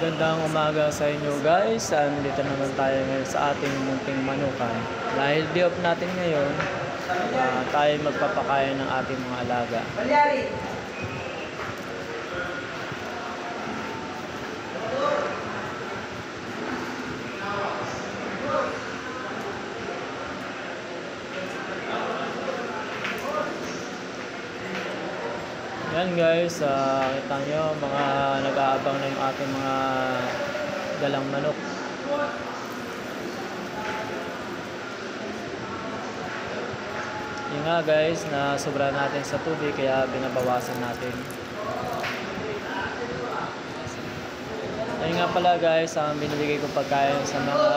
Magandang umaga sa inyo guys. Dito naman tayo ngayon sa ating munting manukan. Dahil day off natin ngayon, tayo magpapakain ng ating mga alaga. Yan guys, kita nyo mga nag-aabang na yung ating mga galang manok. Yun nga guys, na sobra natin sa tubig kaya binabawasan natin. Ayun nga pala guys, ang binibigay ko pagkain sa mga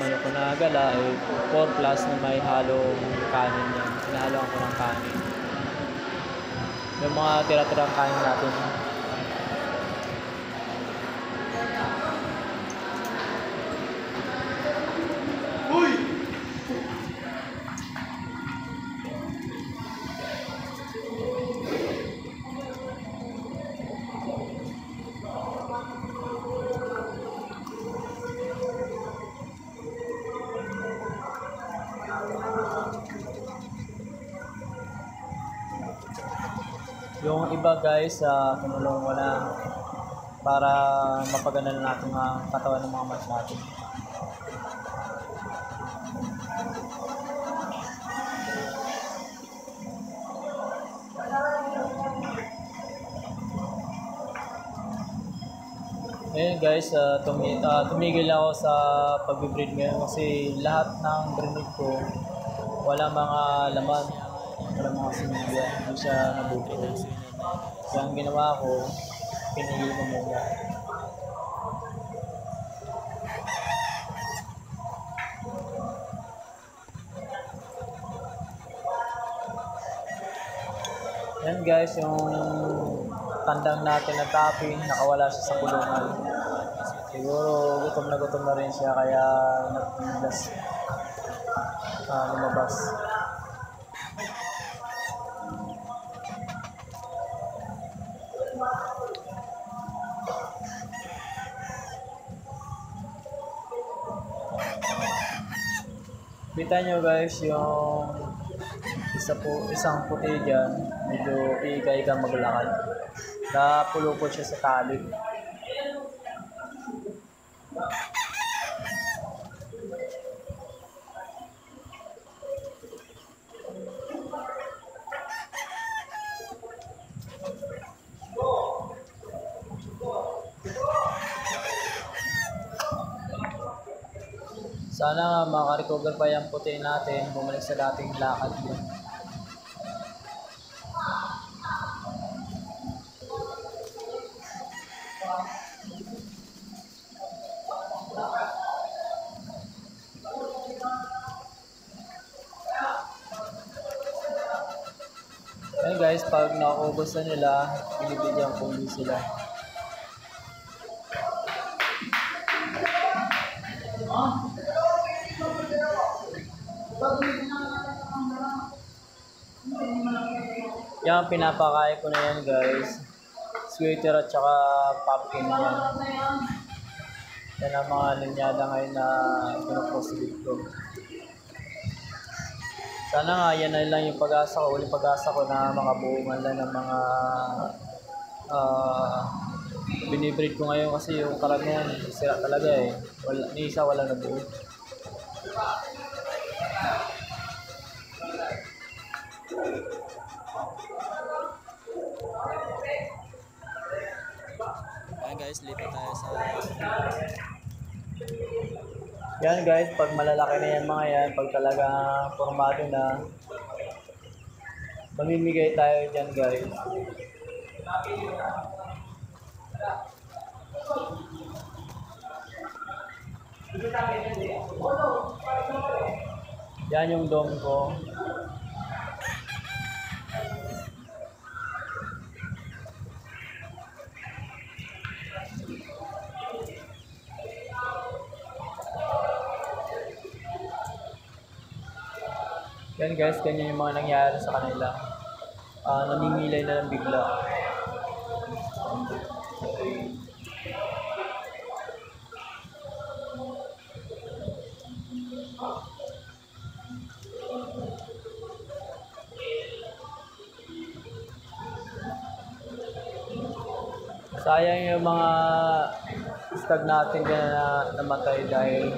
manok ko na gala ay 4 plus na may halong kanin yan. Hinahaloan ko ng kanin. Yung mga tira-tirang kain natin. Uy! Yung iba guys, kinulong ko na para mapagana natin ang katawan ng mga manok natin. Ngayon guys, tumigil ako sa pag-breed ngayon kasi lahat ng breed ko wala mga laman. Wala mga sinigyan, hindi siya nabuti. Kaya ang ginawa ko, pinili ko muna. Yan guys, yung tandang natin na topping, nakawala siya sa kulungan. Siguro gutom na rin siya kaya lumabas. Kita nyo guys yung isang puti dyan, medyo iga-iga maglakad. Napulupot siya sa tali. Sana nga makarecover pa yung puti natin, bumalik sa dating lakad yun. Ayun guys, pag naubos na nila, binibigyan ko ulit sila. Yan, pinapakain ko na yan guys. Sweater at saka pumpkin yan. Yan ang mga linyada ngayon na pinoproceed ko. Sana nga yan na lang yung pag-asa ko, uling pag-asa ko na makabuo man lang ng mga binibreed ko ngayon kasi yung karamihan sira talaga eh. Ni isa wala nabuo. Ayan guys, lipat tayo sa yan guys, pag malalaki na yan mga yan, pag talaga formado na, mamimigay tayo dyan guys. Yan yung dome ko. Yan guys, ganyan yung mga nangyari sa kanila. Namimilay na lang bigla. Sayang yung mga stag natin na namatay dahil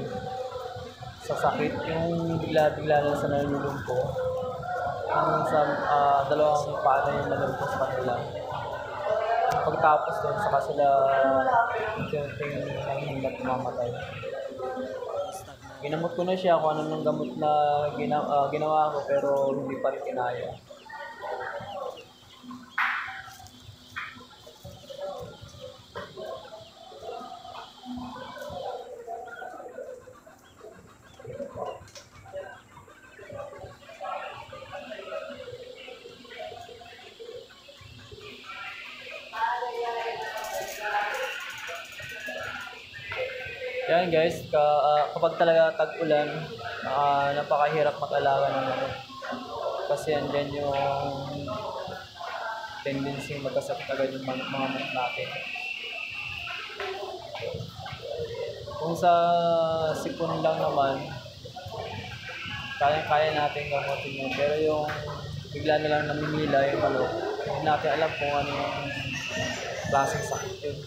sa sakit, yung bigla-bigla lang sa nalulumpo. Ang sa dalawang paa na yung nalulumpo sa kanila. Pagtapos doon, saka sila tingin ng himlat mamatay. Ginamot ko na siya kung ano ng gamot na ginawa ko pero hindi pa rin kinaya. Yan guys, kapag talaga tag-ulan, napakahirap mag-alaga ng manok. Kasi andyan yung tendency magkasakit agad yung mga manok natin. Kung sa sipon lang naman, kaya natin gamutin yun. Pero yung bigla na lang namimila yung manok, hindi natin alam kung ano yung klaseng sakit yun.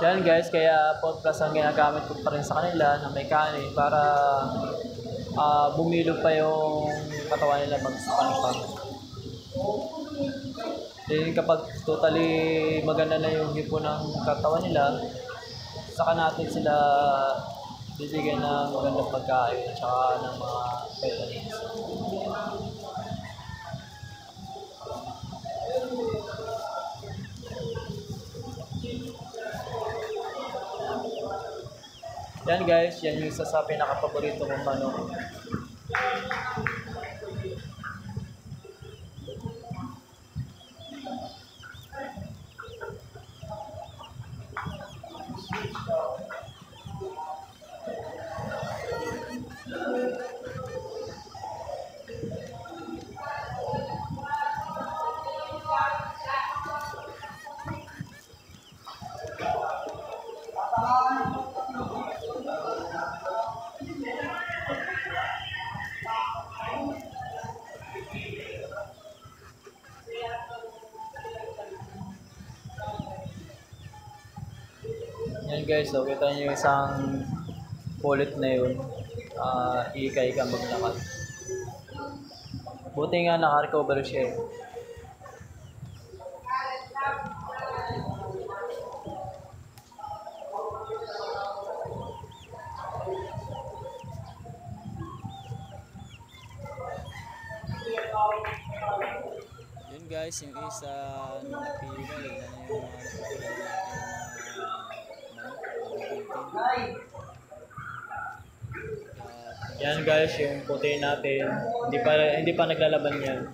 Yan guys, kaya podcast ang ginagamit ko pa rin sa kanila na may kanin para bumilog pa yung katawan nila mag-spang. Then kapag totally maganda na yung hipo ng katawan nila, saka natin sila bibigyan ng magandang pagkain at saka ng mga vitamins. Yan guys, yan yung isa sa pinaka-paborito kong manok. Yan guys, so kita nyo yung isang bullet na yun. Ika-ika maglakad. Buti nga naka-recover siya. Yun guys, yung isa napilay na yung mga napapilay natin yan guys, yung puti natin, hindi pa naglalaban yan.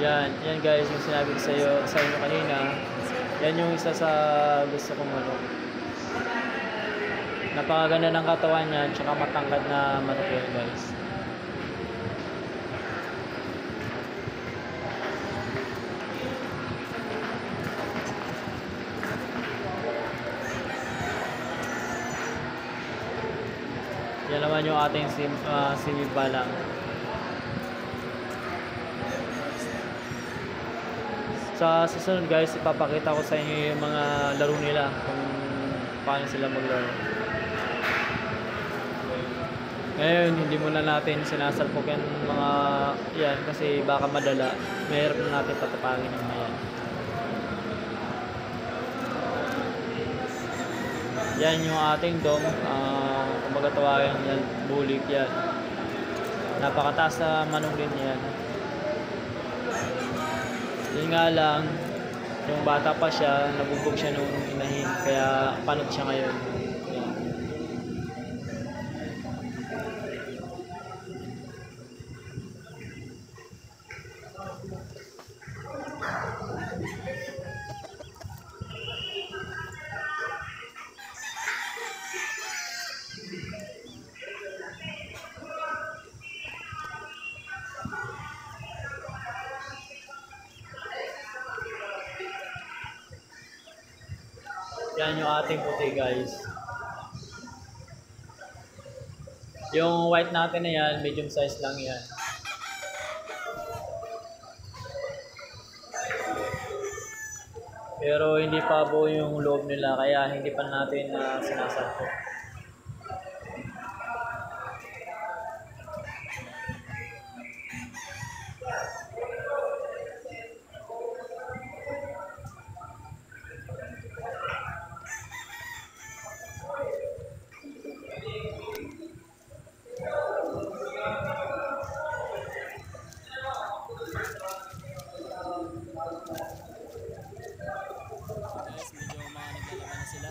Yan guys, yung sinabi ko sa inyo kanina. Yan yung isa sa gusto kong manok. Napakaganda ng katawan niya, tsaka matangkad na manok yun guys. Yan naman yung ating simibalang. Sa susunod guys, ipapakita ko sa inyo yung mga laro nila, kung paano sila maglaro. Ngayon, hindi muna natin sinasalpok yung mga yan kasi baka madala. Mayroon na natin patapagin yung mga yan. Yan yung ating dom, kumbaga tawagin yan, bulik yan. Napakataas na manok din yan. Yun nga lang, yung bata pa siya, nabubog siya nung inahin, kaya panot siya ngayon. Yan. Yan yung ating puti guys. Yung white natin na yan, medium size lang yan. Pero hindi pa buo yung loob nila kaya hindi pa natin sinasakto. Guys, medyo mga naglalaban na sila.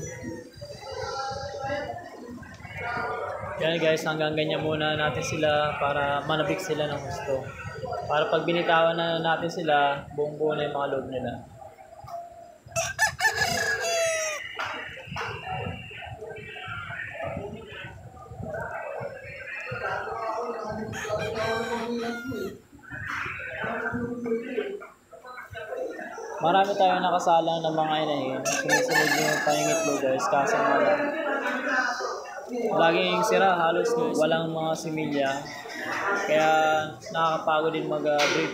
Yan guys, hanggang ganyan muna natin sila para manabik sila ng gusto. Para pag binitawan na natin sila, buong buo na yung mga loob nila. Marami tayong nakasalang ng mga inahin. Sumusunod yung pangingitlo guys, kaso nga lang. Laging sira, halos walang mga similya. Kaya nakakapagod din mag-breed